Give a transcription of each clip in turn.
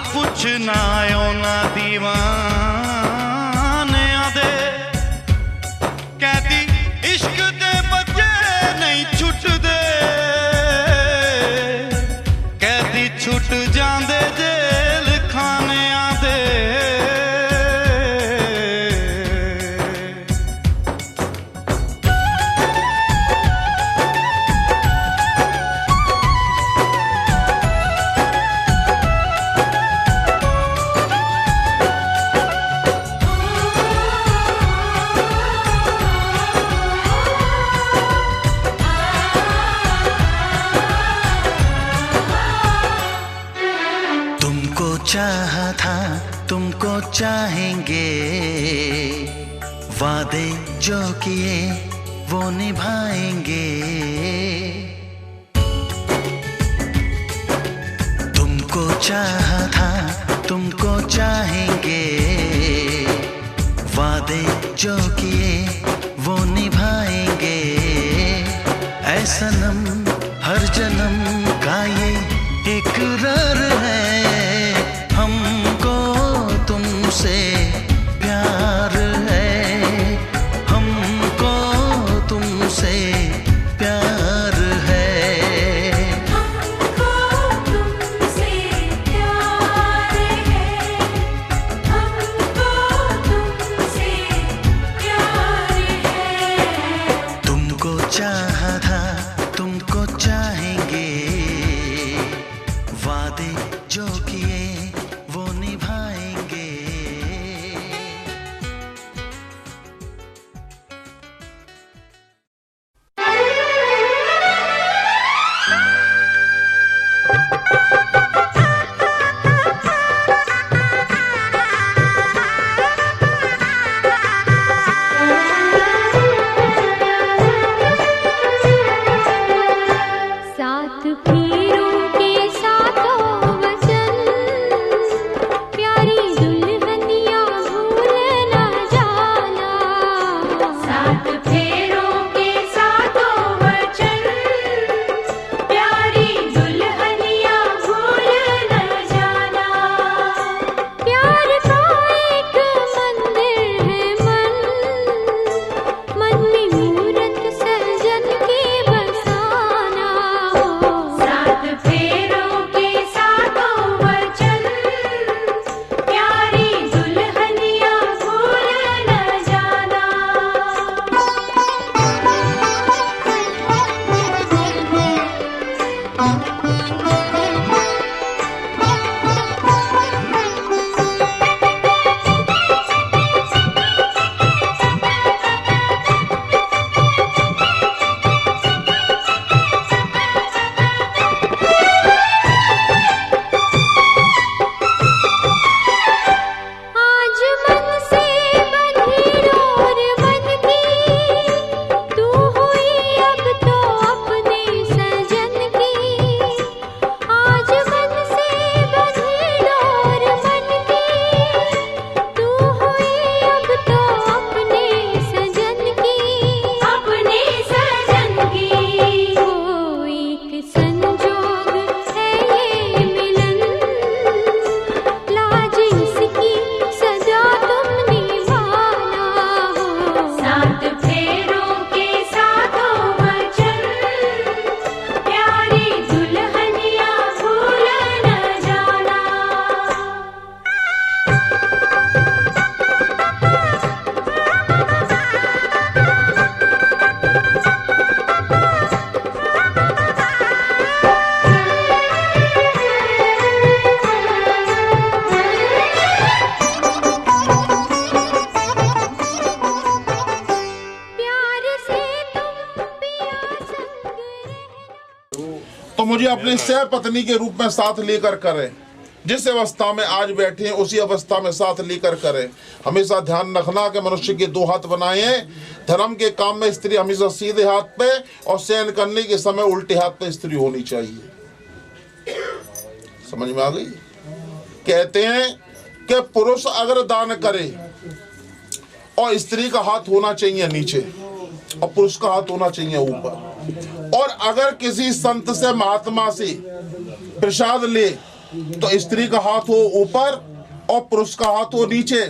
कुछ ना आयो ना दीवाने आदे कहती इश्क दे बच्चे नहीं छुट दे कहती छुट जांदे जेल खाने आदे चाहा था तुमको चाहेंगे वादे जो किए वो निभाएंगे तुमको चाहा था तुमको चाहेंगे वादे जो किए वो निभाएंगे ऐ सनम हर जन्म का ये इकरार है हमको तुमसे प्यार है हमको तुमसे प्यार है हमको तुमसे प्यार है हमको तुमसे प्यार है तुमको चाहा था तुमको चाहेंगे वादे जो किए वो निभाएंगे सात फेरों के सातों वचन प्यारी दुल्हनिया भूल न जाना सात फेरों के सातों वचन प्यारी दुल्हनिया भूल न जाना प्यार का एक मंदिर है मन में मूरत सजन के बसाना सात फेरों के सातों वचन प्यारी दुल्हनिया भूल न जाना आज मन से बंधी डोर मन की तू हुई अब तो अपने सजन की आज मन से बंधी डोर मन की तू हुई अब तो अपने सजन की वो एक संजोग है ये मिलन लाज इसकी सजा तुम निभाना सात फेरों के सातों वचन प्यारी दुल्हनिया भूल न जाना प्यार से तुम पिया संग तो मुझे अपनी सह पत्नी के रूप में साथ लेकर करें जिस अवस्था में आज बैठे हैं उसी अवस्था में साथ लेकर करें हमेशा ध्यान रखना कि मनुष्य के दो हाथ बनाए हैं धर्म के काम में स्त्री हमेशा सीधे हाथ पे और शयन करने के समय उल्टे हाथ पे स्त्री होनी चाहिए समझ में आ गई कहते हैं कि पुरुष अगर दान करे और स्त्री का हाथ होना चाहिए नीचे और पुरुष का हाथ होना चाहिए ऊपर और अगर किसी संत से महात्मा से प्रसाद ले तो स्त्री का हाथ हो ऊपर और पुरुष का हाथ हो नीचे,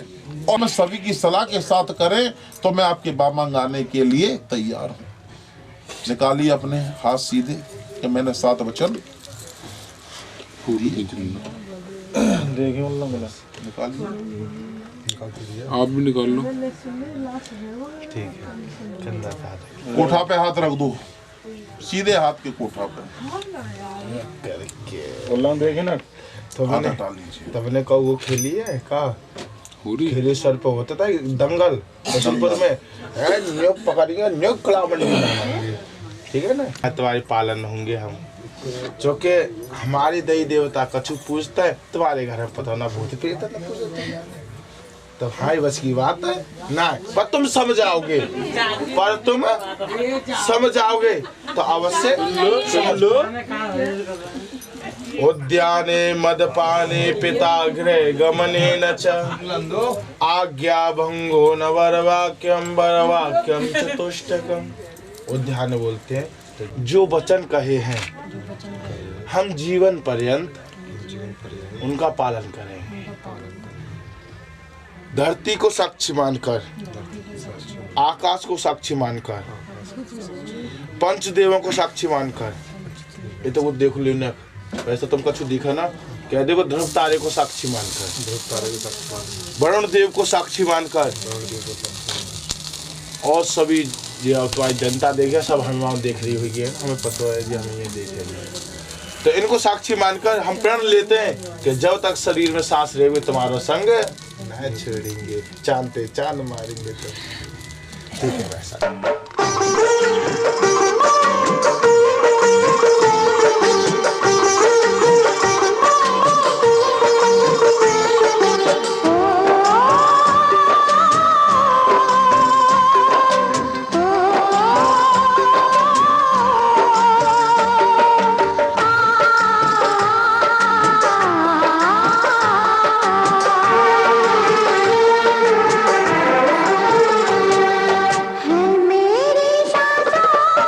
और मैं सभी की सलाह के साथ करें तो मैं आपके बामांग आने के लिए तैयार हूँ। निकालिए अपने हाथ सीधे कि मैंने 7 वचन देखिए निकालिए। आप भी निकाल लो। ठीक है, कंधा पे हाथ कोठा पे हाथ रख दो, सीधे हाथ के कोठा पे करके बोला देखे ना। तो हाथ मैंने हटा लीजिए। तो मैंने कहा वो खेली है का हो रही है। खेली सर पे होता था दंगल बसंतपुर में, न्यो पकड़ेंगे न्यो कला बनेंगे, ठीक है ना। तुम्हारे पालन होंगे हम, जो कि हमारी देवी देवता कछु पूछता है, तुम्हारे घर में पता ना भूत प्रेत ना पूछता, तो भाई बस की बात है ना। पर तुम समझाओगे, पर तुम समझाओगे तो अवश्य सुन लो। उद्याने मदपाने पिता गृह गमने न च आज्ञा भंगो न वरवाक्यम चतुष्टकम। उद्यान बोलते हैं तो जो वचन कहे हैं हम जीवन पर्यंत उनका पालन करें। धरती को साक्षी मानकर, आकाश को साक्षी मानकर, पंचदेवों को साक्षी मानकर, ये तो वो देख लेना। वैसे तुम कछु दिखा ना, कह देखो ध्रुव तारे को साक्षी मानकर, वरुण देव को साक्षी मानकर, और सभी जो तुम्हारी जनता देखे सब हनुमान देख रही हुई है, हमें पता है जी, हमें ये देख रही है। तो इनको साक्षी मानकर हम प्रण लेते हैं कि जब तक शरीर में सांस रहेगी तुम्हारा संग न छोड़ेंगे, चांद पे चांद मारेंगे। तो ठीक है वैसा। मेरी सांसों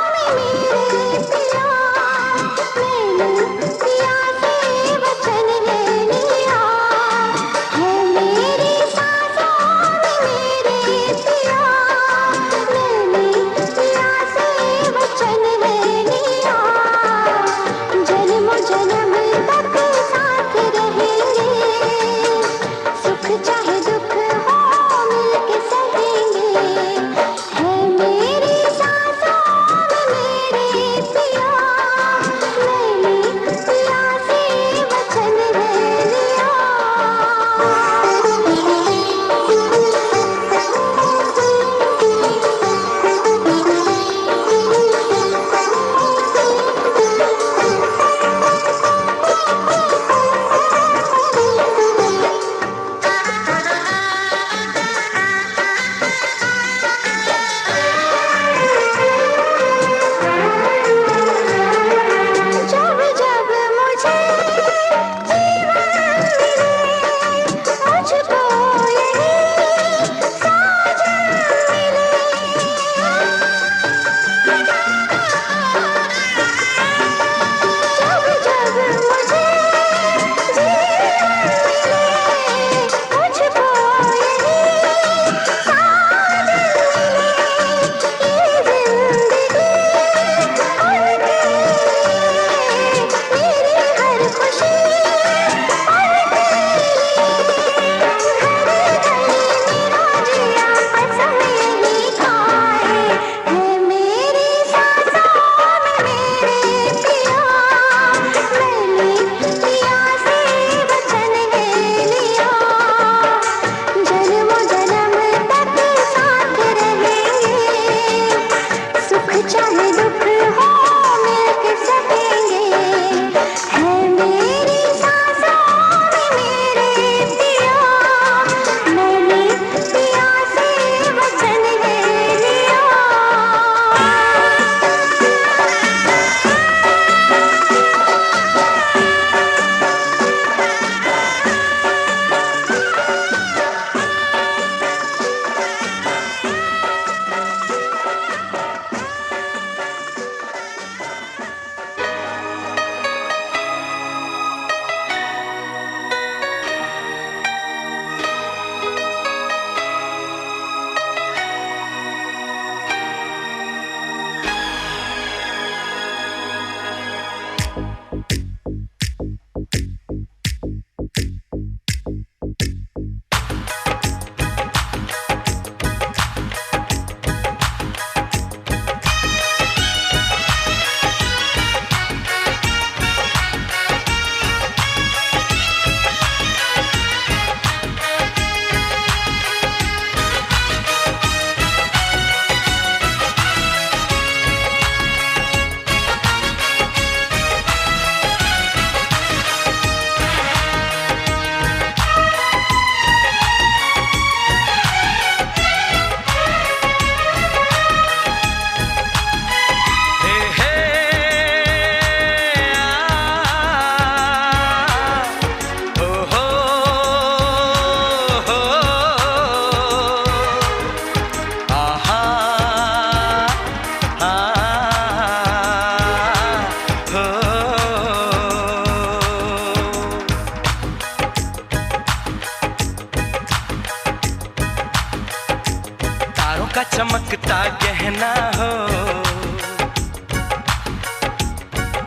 का चमकता गहना हो,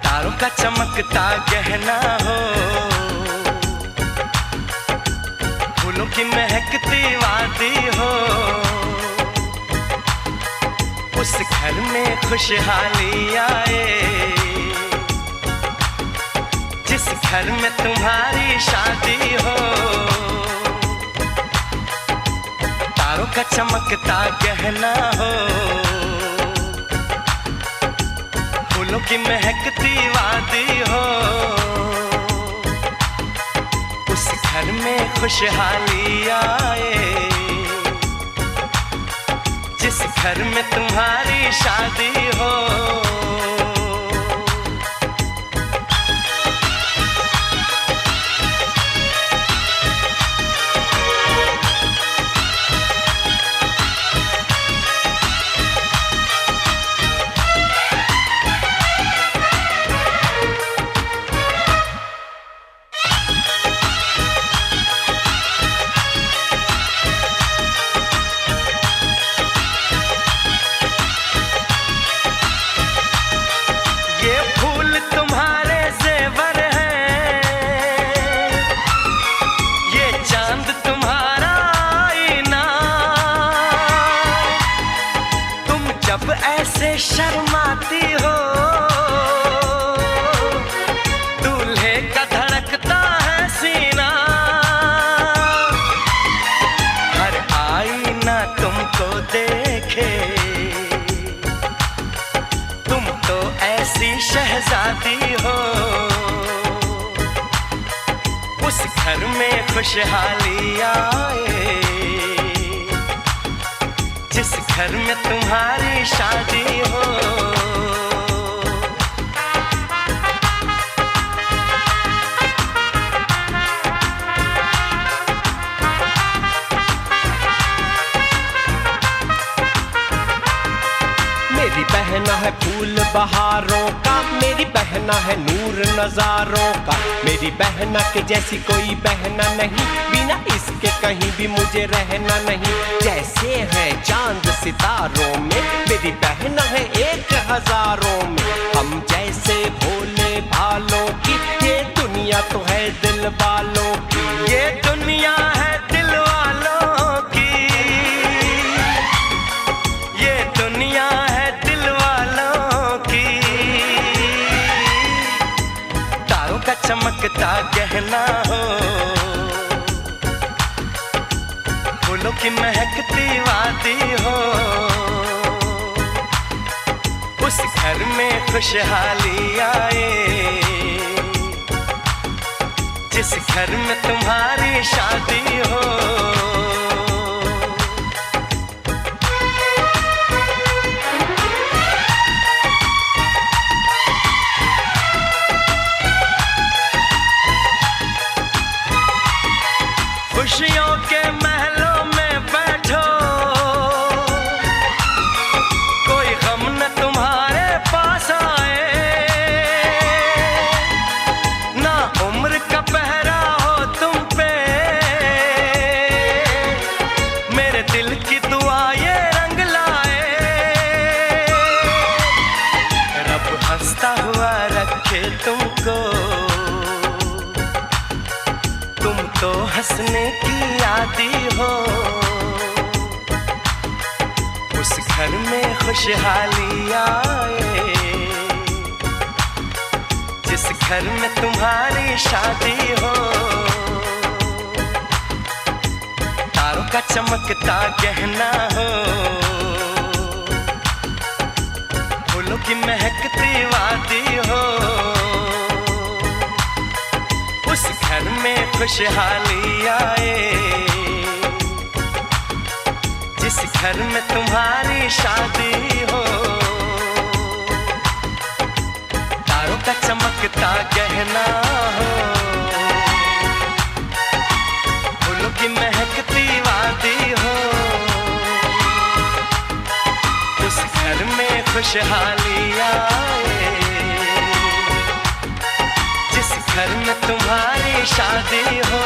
तारों का चमकता गहना हो, फूलों की महकती वादी हो, उस घर में खुशहाली आए जिस घर में तुम्हारी शादी हो। तारों का चमकता गहना हो, फूलों की महकती वादी हो, उस घर में खुशहाली आए जिस घर में तुम्हारी शादी हो। ऐसे शर्माती हो, दूल्हे का धड़कता है सीना, हर आईना तुमको देखे, तुम तो ऐसी शहजादी हो, उस घर में खुशहाली आए जिस घर में तुम्हारी शादी हो। मेरी बहना है फूल बहारों का, मेरी बहना है नूर नजारों का, मेरी बहना के जैसी कोई बहना नहीं, बिना इसके कहीं भी मुझे रहना नहीं। जैसे है चांद सितारों में, मेरी बहना है 1000 में, हम जैसे भोले भालों की, ये दुनिया तो है दिल वालों की, ये दुनिया है दिल वालों की, ये दुनिया है दिल वालों की। तारों का चमकता गहना हो, फूलों की महकती वादी हो, उस घर में खुशहाली आए जिस घर में तुम्हारी शादी हो। खुशियों के महलों में बैठो, कोई गम न तुम्हारे पास आए, ना उम्र का पहरा हो तुम पे, मेरे दिल की दुआ ये रंग लाए, रब हंसता हुआ रखे तुमको, तुम तो हंसने की आदी हो, उस घर में खुशहाली आए जिस घर में तुम्हारी शादी हो। तारों का चमकता गहना हो, फूलों की महकती वादी हो, उस घर में खुशहाली आए जिस घर में तुम्हारी शादी हो। तारों का चमकता गहना हो, फूलों की महकती वादी हो, उस घर में खुशहाली आए जिस घर में तुम्हारी शादी हो।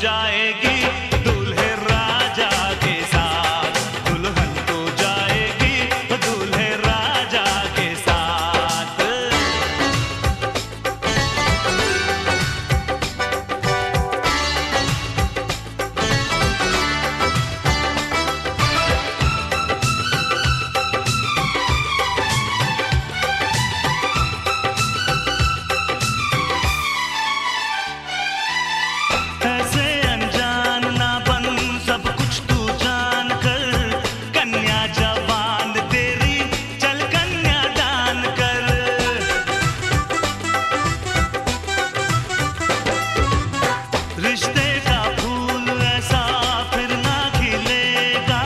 जाएगी दूल्हे राजा के साथ, दुल्हन तो जाएगी दूल्हे राजा के साथ। ऐसे अनजान ना बन, सब कुछ तू जान कर, कन्या जवान तेरी चल कन्या दान कर। रिश्ते का फूल ऐसा फिर ना खिलेगा,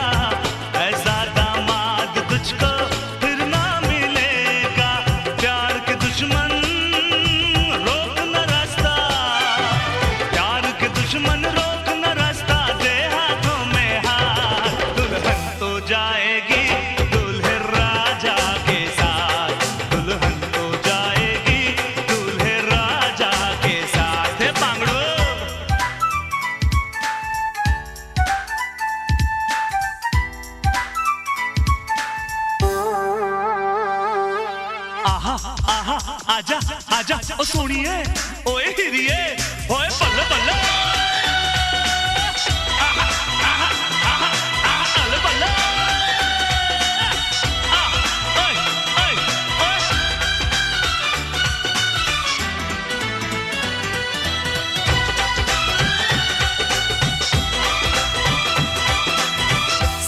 ऐसा दामाद तुझको फिर ना मिलेगा। प्यार के दुश्मन रोक न रास्ता, प्यार के दुश्मन रोक न रास्ता, दे हाथों में हाथ। दुल्हन तो जाएगी दूल्हे राजा के साथ, दुल्हन तो जाएगी दूल्हे राजा के साथ। हे बांगड़ो आहा आहा आजा आजा ओ सोनिए ओए हिरिए ओए बल्ले बल्ले आहा आहा आहा आहा बल्ले बल्ले ओए ओए ओए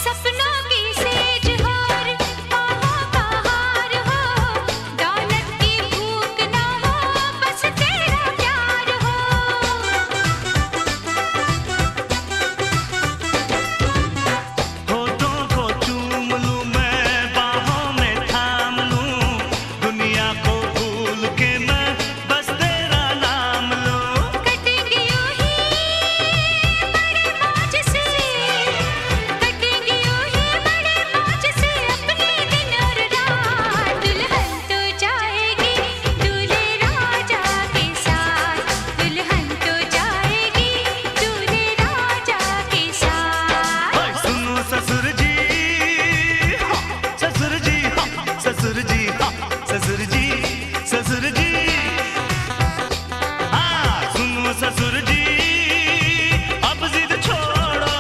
सपनों की सेज हार, बाहों का हार हो, दौलत की भूख ना हो, बस तेरा प्यार हो। होठों को चूम लूं मैं, बाहों में थाम लूं, दुनिया को भूल के मैं बस तेरा नाम लूं। कटेंगी यूं ही बड़े मौज से, कटेंगी यूं ही बड़े मौज से अपने दिन और रात। दुल्हन तो जाएगी दूल्हे राजा के साथ, दुल्हन तो जाएगी दूल्हे राजा के साथ। ओए सुनो ससुर जी हाँ, ससुर जी हाँ, ससुर जी हाँ, ससुर जी ससुर जी हाँ, सुनो ससुर जी अब जिद छोड़ो,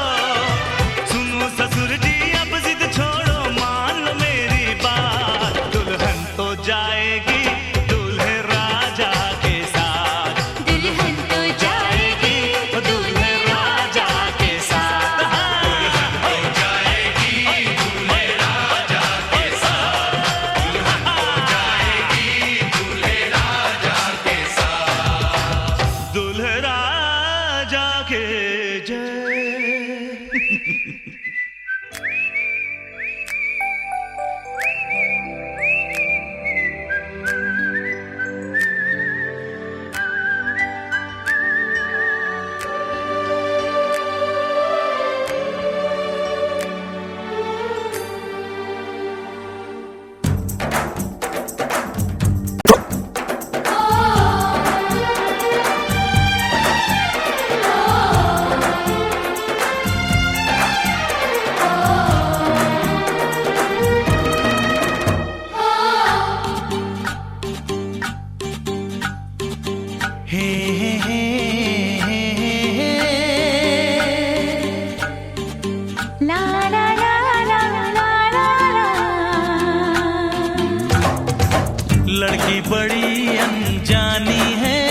सुनो ससुर जी अब जिद छोड़ो, मान लो मेरी बात। दुल्हन तो जाएगी दूल्हे राजा के साथ, दुल्हन तो जाएगी दूल्हे राजा के साथ। दुल्हन तो जाएगी दूल्हे राजा के साथ, दुल्हन तो जाएगी दूल्हे राजा के साथ, दूल्हे राजा के जय। ला ला ला ला ला ला ला। लड़की बड़ी अनजानी है,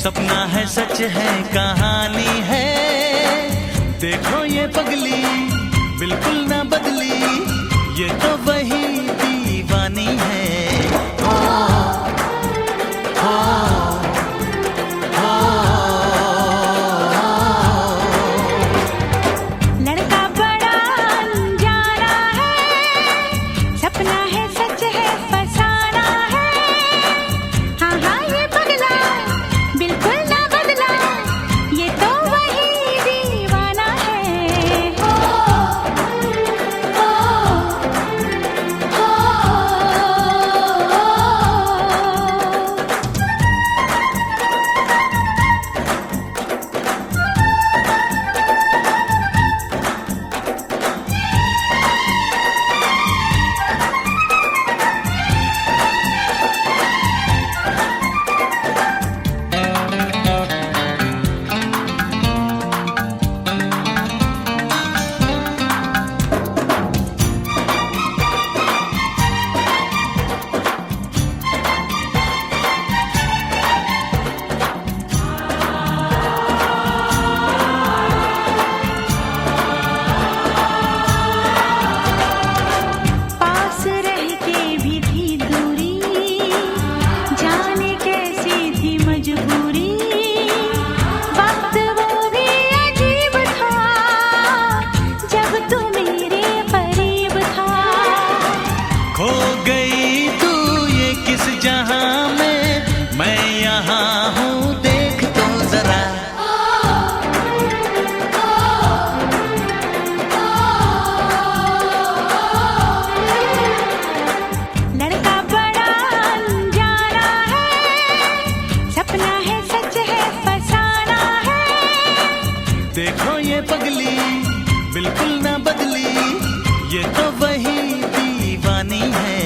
सपना है सच है कहानी है, देखो ये पगली बिल्कुल ना बदली, ये तो वही दीवानी है। लड़का बड़ा अनजाना है, सपना है सच है फसाना है, हाँ हाँ ये पगला बिल्कुल ना बदला, ये तो ये पगली बिल्कुल ना बदली, ये तो वही दीवानी है।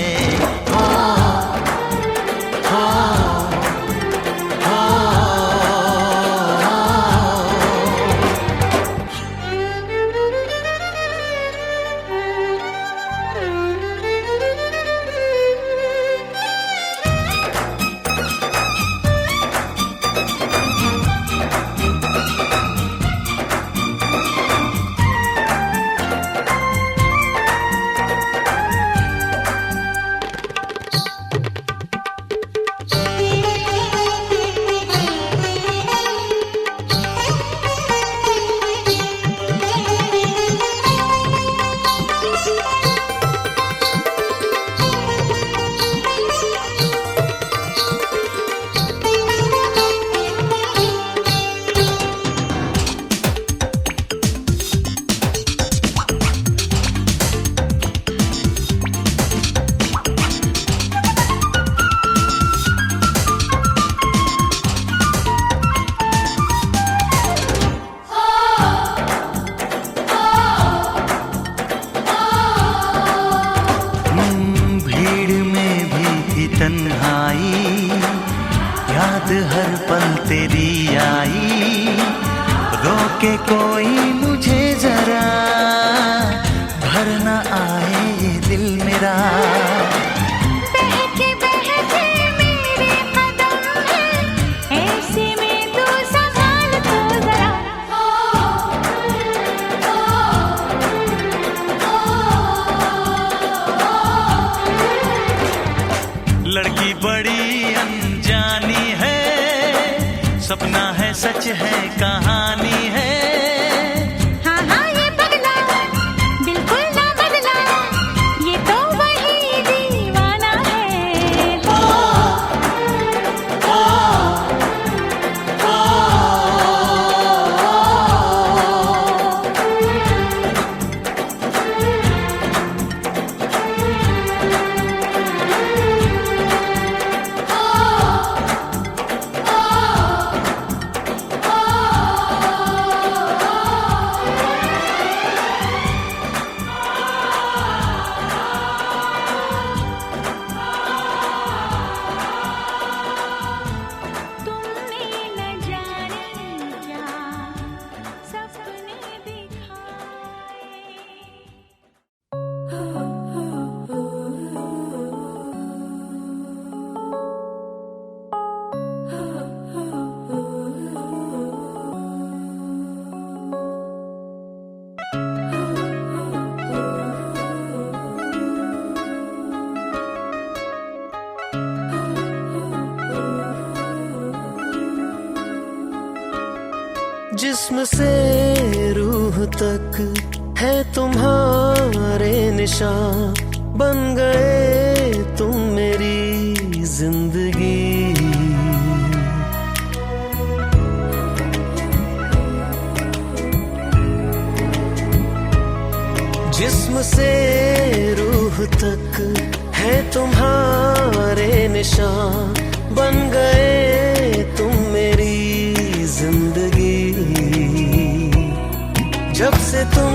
तन्हाई याद हर पल तेरी आई, रोके कोई मुझे जरा, भर न आए ये दिल मेरा। बहके बहके मेरे कदम है, ऐसे में तू संभाल तो जरा। लड़की बड़ी अनजानी है, सपना है सच है कहानी है। हाँ हाँ ये पगला बिल्कुल ना बदला, ये तो वही दीवाना है। तुमने न जाने क्या सपने दिखाए। जिस्म से रूह तक है तुम्हारे निशान, बन गए तुम मेरी जिंदगी। जिस्म से रूह तक है तुम्हारे निशान, बन गए तुम मेरी जिंदगी। जब से तुम